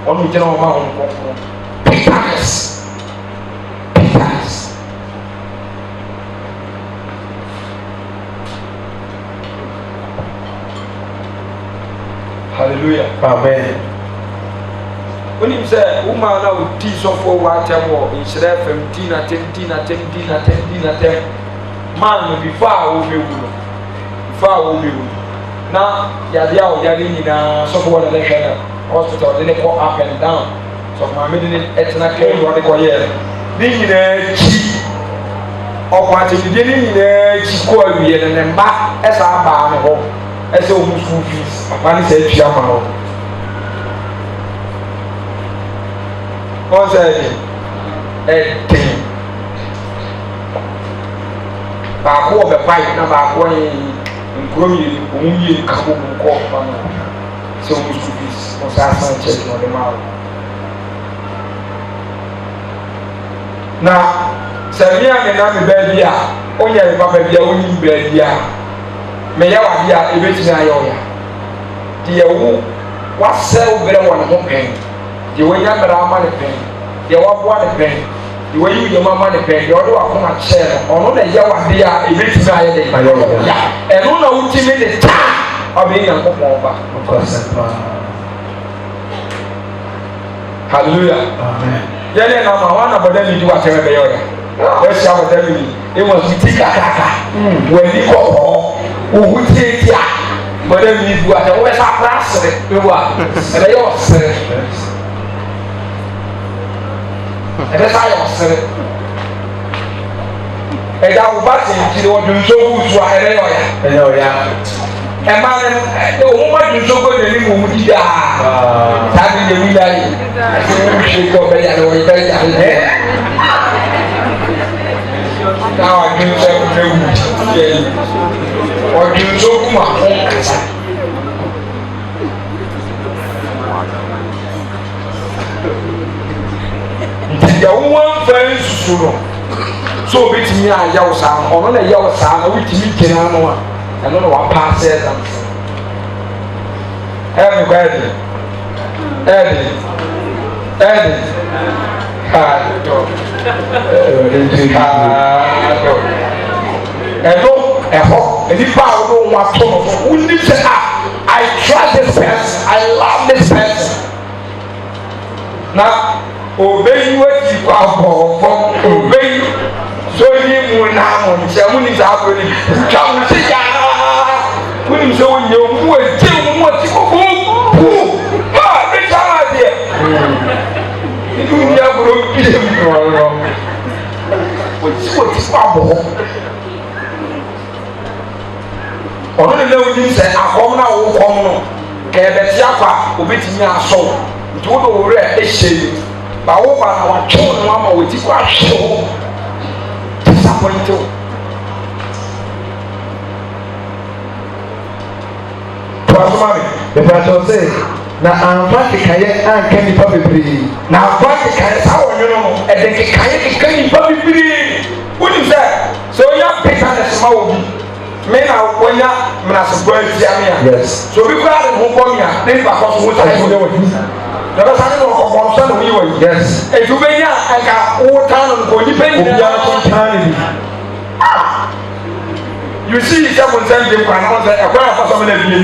onu jena o ma ho kokoro bitterness hallelujah amen onim say woman na o ti so for wa tem wo insire fam ti na tem man before wo be wu na ya dia o ya ni na so for na le hwe hospital de go up and down so my middle etna care wo de ko ye ni nyina chi okwa ti de ni nyina chi ko awie ne mba esa ba ne ho esa o mu school fees apani say twa ma ho what's that thing ba ko be pai na ba ko ni nkromi omuye kabo ko pa na so mu school fees o sa san check no de ma na sabia me na me ba bia onya me papa bia oni ba bia me ya wa bia e betina ya oya ti ye wo wasɛ wo berɛ wɔ ne ho pɛn deɛ wanya mmara ama ne pɛn deɛ waboa ne pɛn deɛ wayi wo yam ama ne pɛn deɛ ɔde wakoma kyɛɛ no ɔno na ɛyɛ wadeɛ a ɛbɛtumi ayɛ de ya ɛno na wotumi de taa ɔbɛyɛ nyankopɔn ba hallelujah yɛne nam a wana bɔda mi di watɛmɛ bɛyɛ ɔyɛ wɔahyia bɔda mi di ɛwɔ fiti kakaka w'ani kɔkɔɔ wohu tietia bɔda mi di watɛmɛ wobɛsɛ akora asere ɛwɔ a ɛbɛyɛ ɔsere ɛbɛsɛ ayɛ ɔsere ɛda wo ba tenkyiri wɔde nso gu so a ɛbɛyɛ ɔya ɛma no ɔmo ma dun so ko n'anim ɔmo di daa saa de yɛ wula yi ɛsɛ ɔmo hwɛ kɔ ɔbɛ yare ɔyɛ bɛ yare na ɔdun so ɛmo na wu yɛ ɔdun so kum a ɔnkasa nti deɛ wɔn afɛ nsusu no so obi tumi ayɛ wo saa no ɔno na yɛ wo saa na wotumi gyina no a ɛno na wapaase ɛdam ɛmi kɔ ɛdi kaadɔ ɛno ɛhɔ nipa a wɔn wɔn ato no so wɔn ni sɛ I trust this person I love this person na obeyi wati kɔ abɔ fɔm obeyi so yi mu na mu nkyɛn mu ni saa abɔ ni twa mu si yaa. Wouldn't so you would tell what you who rich idea. You never get him wrong. What's trouble? On the low, you said, I come now, will come. Cabetiafa, who beat me a soul. Do the red issue. But over our children, Mamma, with this was so disappointed. Bɛtɔ sɛ na amfa kekaeɛ anka nipa bebree na amfa kekaeɛ saa wɔnwo no ɛde kekaeɛ keka nipa bebree wonim sɛ ɔnya bitterness ma wɔ bi me na wɔnya menasebɔ atia me a sɛ obi koraa de ho bɔ me a ne nipa kɔ so wo sa ɛso dɛ wɔ yi dɛbɛsa ne no ɔkɔkɔ no sɛ ne woyɛ wɔ yi ɛnti wobɛnya ɛnka wotaa no nka onipa nyinaa taa ne bi you see seven seven kwan na say ekwan afa so na bi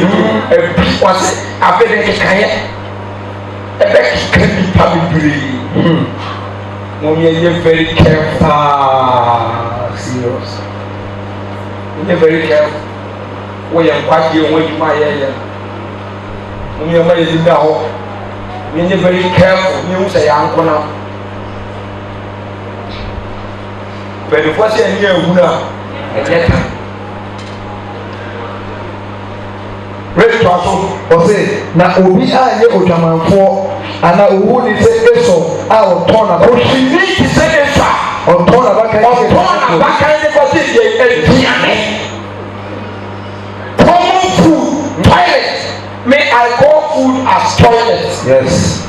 ebi wase abede kekaye ebe kekani pa bibiri mo me very careful serious we very careful we yan kwaje won adwuma ye mo me ma ye da ho we very careful me hu say yanko na bele fo se ni ehuna ejeta Ready to aso ɔsɛ na obi a yɛ odwamanfoɔ ana owu ni sɛ eso a ɔtɔn na osini ti sɛ eso a ɔtɔn na baka yi kɔ si yɛ aduane common food toilet may I call food as toilet. Yes.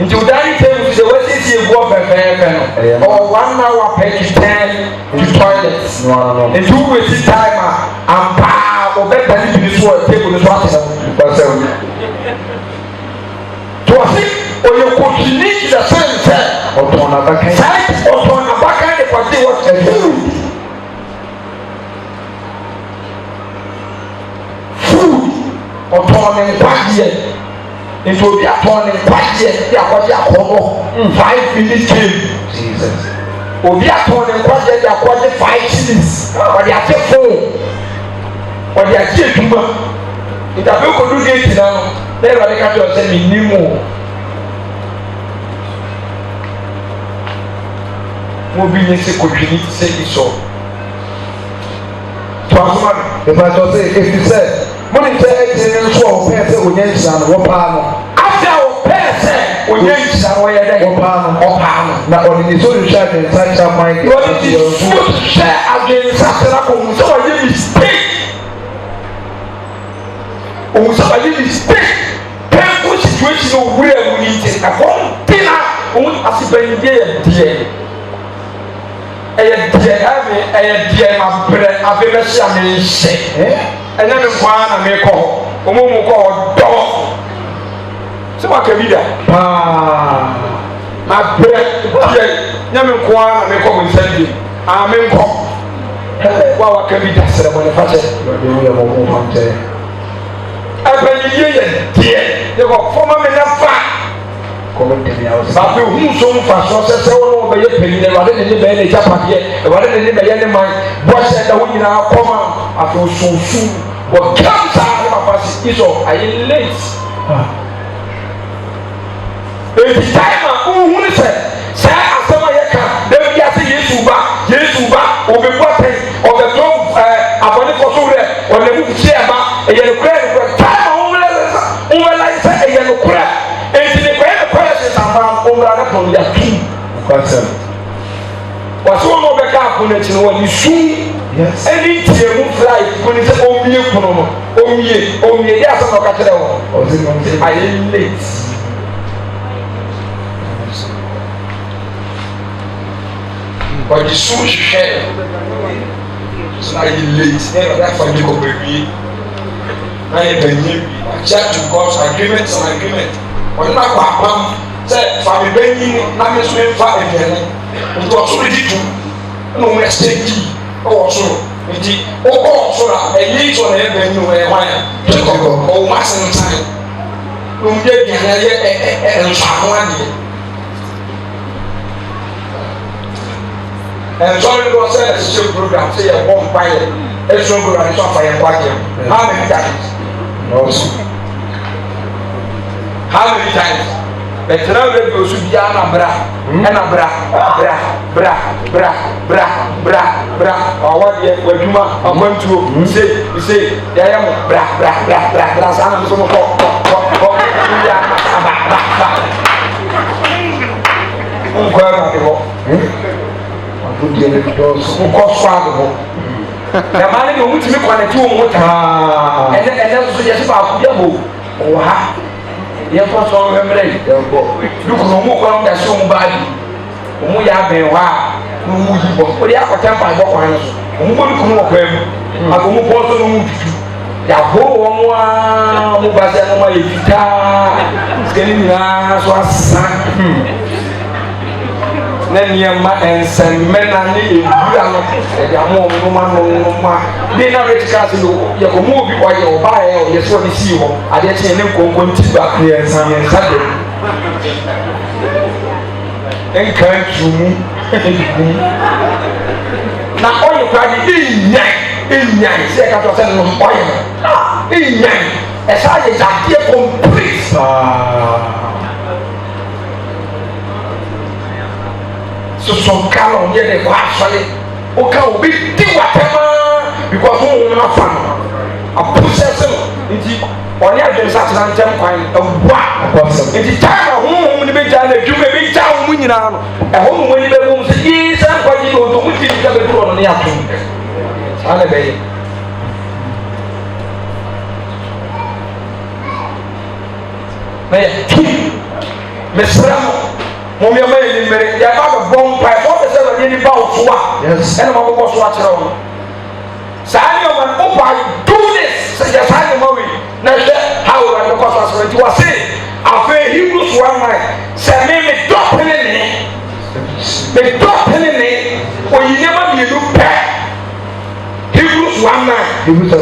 Nti o dining table sɛ wɔsi si egu ɔfɛfɛɛfɛ no ɔwɔ 1 hour per to 10 to toilet. Nti o wait time a ampa. Ọbẹ tani bi so ọ table so ati ọsẹ o to ọsi oye kotini the same sẹ ọtọn n'abakan sẹ ọtọn n'abakan de kọsi wọ food ọtọn ne nkwadiẹ nti obi atọn ne nkwadiẹ bi akọdi akọmọ 5 minutes game obi atọn ne nkwadiẹ bi akọdi 5 shillings ọdi ati phone. Ọdi agye edwuma ntabe kodu gate na no na ɛwɛde ka kyerɛ sɛ menim o mo bi nye sɛ kotwini sɛ isɔ to asoma no ìbàdàn sɛ efi sɛ mo ní sɛ ɛkyɛ nso a ɔpɛɛ sɛ onyɛ nhyira no wɔpaa no afɛ a ɔpɛɛ sɛ onyɛ nhyira no wɔyɛ dɛ ɔpaa no na ɔde ne so rehwɛ adwensa kyerɛ man ɔde ne so hwɛ adwensa kyerɛ kɔn sɛ wɔyɛ mistake. Òun sábà yé mistake painful situation òwúrẹ̀ ẹ̀wù ní ti ẹ̀fọ́ dínà òun àsìbẹ̀yìn bí ẹ̀yẹ díẹ̀ mà bẹ̀rẹ̀ abẹ́bẹ́sí àmì ìṣe ẹ̀yẹ mi kọ́ àná mi kọ́ ọmọ mu kọ́ ọ̀dọ́ sɛ waka bi da abrɛ yɛ nyɛ me nko ara na menkɔ mo nsɛm gye menkɔ wa waka bi da srɛ bɔne fa kyɛ ɛpanyiyie yɛ deɛ yɛkɔ fɔma me na fa baako ehu so nfa so sɛsɛ wɔn a wɔbɛyɛ panyin ɛwade ne ne bɛyɛ ne gyapadeɛ ɛwade ne ne bɛyɛ ne man bɔhyɛ da wɔn nyinaa kɔma afɔ sunsun wɔ kam saa ne ma fa si isɔ ayɛ late eti taim a ohun sɛ saa asɛm a yɛka dɛm bi ase yesu ba ɔbɛbɔ atɛn ɔbɛtɔ abɔnefo so rɛ ɔnam kukyia ɛba ɛyɛ no kura taim a wɔn lɛ sɛ ɛyɛ no kura eti ne kura ɔmra ne pɔn ya tu kwasɛm wɔsɛ wɔn a wɔbɛka ako n'akyi no wɔde sum ɛne ntie mu fly kone sɛ ɔmmie pono no ɔmmie yɛ asɛm na ɔka kyerɛ wɔn ayɛ late wɔde sum hwehwɛ so na ayɛ late ne ɛna afa ne kɔ baawie na yɛ bɛnyɛ bi akyɛ to God's agreement and agreement wɔde no akɔ apam sɛ fami bɛnyin na mi nso nfa aduane nti ɔsoro di tu ɛna wɔn ɛsɛ di ɛwɔ soro nti ɔkɔ ɔsoro a ɛyɛ itɔ na ɛyɛ bɛnyin wɔn ɛyɛ hwan a tɛkɔ ɔwɔ mu ase ntan na wɔn yɛ aduane ɛyɛ nsɔano adeɛ ɛnsɔre dɔ sɛ ɛhyehyɛ program sɛ yɛ bɔ mpa yɛ ɛsoro program nso afa yɛ nkɔ adeɛ how many times how many times bɛtɛnɛ radio so biara na bra ɛna bra ɔwɔdeɛ wadwuma akwantuo se yɛyɛ mo bra saa na nso mo kɔ ya ba nkɔ ɛwɔde hɔ nkɔ so ade hɔ ɛmaa ne deɛ ɔmo tumi kɔnɛte wɔn mo taa ɛnɛ nso yɛ sɛ baako bi abɔ ɔwɔ ha yɛfɔ sɔn mɛmrɛ yi dukuru ɔmu kɔn da so ɔmu baabi ɔmu yɛ abɛn hɔ a ɔmu yi bɔ ɔde akɔtɛ mpa bɔ kwan no so ɔmu bɔ dukuru wɔ kwan mu akɔ ɔmu bɔ so na ɔmu tutu yaboro wɔn a ɔmu ba sɛ ɔmu ayɛ fitaa sikɛni nyinaa so asesa ne nneɛma nsɛmɛna ne ewura no ɛde amu ɔnoma de na bɛ tika ase no yɛ kɔ mu obi ɔyɛ ɔbaa yɛ ɔyɛ so ɔde sii hɔ adeɛ kyɛn ne nkonko nti baako yɛ nsa de nka ntumu na ɔyɛ kura de enyan sɛ ɛka tɔ sɛ no ɔyɛ no enyan ɛsɛ ayɛ yadeɛ complete soso nkala ɔnyɛ de kɔ asɔre ɔka obi di watɛma because wɔn afa no apɔsɛsɛ no nti ɔne adwene sa tena nkyɛn kwan ɛwua nti time a honhom ne bɛgya no adwuma bɛgya wɔn mu nyinaa no ɛhɔ mu wɔn ani bɛbɔ mu sɛ yii sɛ nkɔgye ne ɔdɔ mu ti nika bɛduru ɔno ne ato saa na bɛyɛ na yɛ tum mesrɛ mo mɔmi ɛma yɛ nimere yɛba bɛbɔ mpae fɔ bɛ sɛ bɛyɛ nipa ɔso a ɛna ma bɔbɔ so akyerɛ wɔn saa ne ɔma no ɔba do this sɛ yɛ saa ne ma wi na hwɛ ha wɔ ɛna kɔ so asɔrɔ nti wɔse afei Hebrews 1:9 sɛ me dɔ pene ne oyi nneɛma mmienu pɛ Hebrews 1:9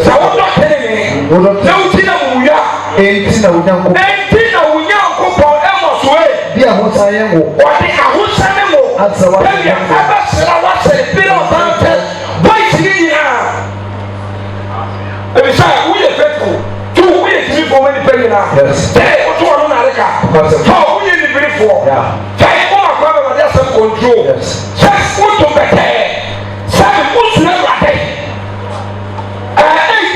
sɛ wɔdɔ pene ne na wuti na wuya enti na wunya nkopɔn ɛmɔ so bi ahosan yɛ wo ɔde ahosan ne wo bɛbi abɛsra wasɛ ebile ɔbɛntɛ bɔyisi ne nyinaa ebisa woyɛ faithful tu woyɛ timi fɔ wɔn nipa nyinaa tɛ wotu wɔn na adeka tɔ woyɛ nibirifoɔ tɛ wɔn akɔ abɛ wɔde asɛm control sɛ wotu bɛtɛɛ sɛ wosua wade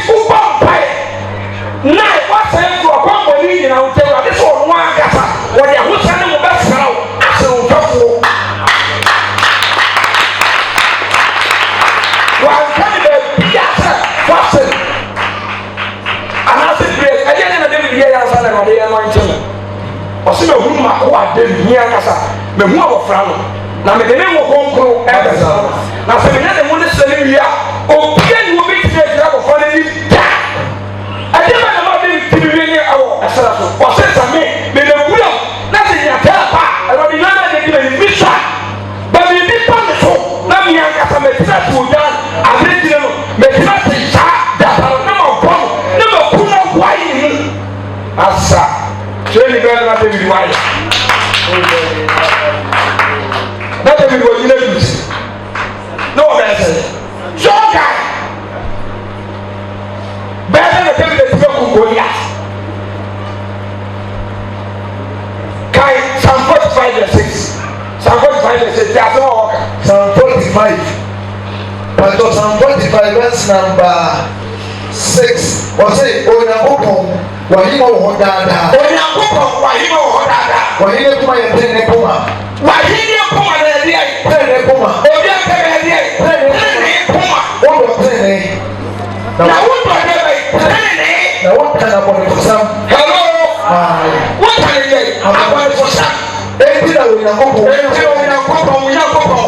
wobɔ mpae na wasɛ nso ɔkɔnkɔ ne nyinaa wotɛ wade sɛ ɔno ankasa wɔde ahosan ne mo bɛsra wo asɛ wo tɔfoɔ wanka ne baabi asɛ wasɛ anaasɛ bire ɛdeɛ ne na David yɛ yɛnsa na ɛwade yɛ no nkyɛn ɔsɛ mahunu mako a David hia kasa mahu abɔfra no na mede ne wo kronkron ɛbɛsa no na sɛ menya ne mu ne sɛ ne wie a obia ne wɔbɛtumi agyina abɔfra no anim da ɛdeɛ ma na ma David timi wie ne ɛwɔ ɛsra so ɔsɛ sɛ me David wáyé na David wọ yìí lẹ́nu ti ní wọ́n bẹ̀rẹ̀ sẹ́yìn ṣọ́ọ̀gà bẹ́ẹ̀ ni David ti fẹ́ kú Goliath kai Psalm 45:6 Psalm 45:6 ti a sọ wọ́n wọ́ka Psalm 45 pàtó Psalm 45 verse number 6 wọ́n sẹ́ Onyankopɔn wàyí ma wọ̀ hɔ dáadáa. Onyankopɔn wàyí ma wọ̀ hɔ dáadáa. Wàyí ne kuma yɛ tẹ́ ne kuma. Wàyí ne kuma na yɛ di yɛ. Tẹ́ ne kuma. Obi akɛrɛ yɛ di yɛ. Tẹ́ ne kuma. Wọ́n dọ̀ tẹ́ ne. Na wọ́n dọ̀ ne bɛ tẹ́ ne. Na wọ́n kan abɔnifɔsam. Hello. Wọ́n kan yɛ abɔnifɔsam. Eti na Onyankopɔn. Eti Onyankopɔn.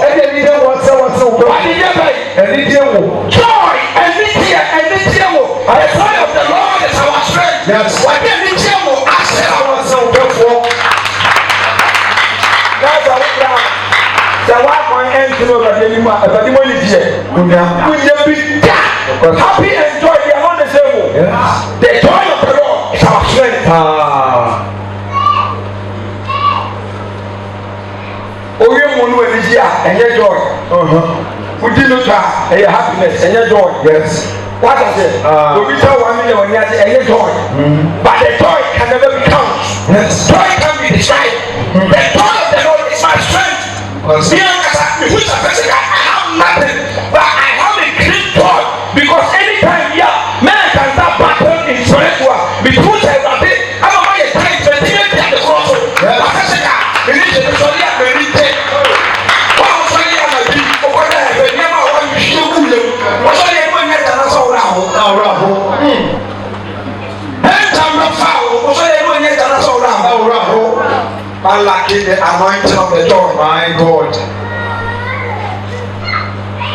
Ɛdi ɛni dɛ wɔn sɛ wɔn sɛ wɔn. Wàyí dɛ bɛ. Ɛni dɛ wò. Joy ɛni tiɛ wò. The joy of the Lord is our strength. Yes. Wàyí ɛni tiɛ wò asɛ wɔn sɛ wɔn bɛ fɔ. N'asɛ wɔn kura sɛ wɔn akɔn ɛnti na ɔbɛdi ɛnimu a ɛbɛdi mo ni diɛ. Kunya bi da. Happy and joy they are not the same. Yes. The joy of the Lord is our strength. Oye mu nu ɛni di a ɛnyɛ joy. Udi nu ta ɛyɛ happiness ɛnyɛ joy. Yes. What I say? Obi sɛ 1 million wɔ ni ase ɛyɛ joy. But the joy can never be count. Yes. Joy can be described. The joy of the Lord is my strength. Me and Kasa, which a person I have nothing, but I have a great joy because anytime here, man can start battling in spiritual. Because I think I'm a man time to take at the cross. I said, we need to be sorry and we need to. What I'm saying, I'm a big over there. When you never want to show you, what's all you want to get us all around? And I'm not foul. What's all you want to get us all around? I like the anointing of the Lord. My God.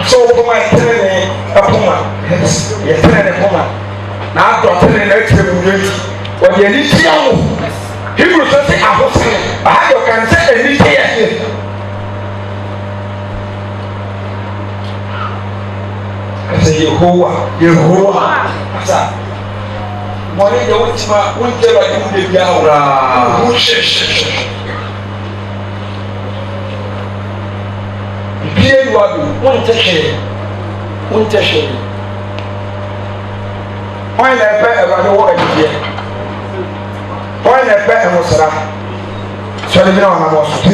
So for my training, a puma. Yes. Yes, training a puma. Now doctrine and extreme. What you need to know. Hebrews say I was saying. I had your consent and need here. I say Yehovah. Asa. Money the ultima. Won't tell you the Yahweh. Who says? Bíyẹn wà bí wọ́n tẹ̀ ṣe wọ́n yẹn lè pẹ́ ẹ̀rọ adéwọ́ ẹ̀dìyẹ wọ́n yẹn lè pẹ́ ẹ̀rọ sara sọ́ni bí náà wọ́n á mọ̀ sùn.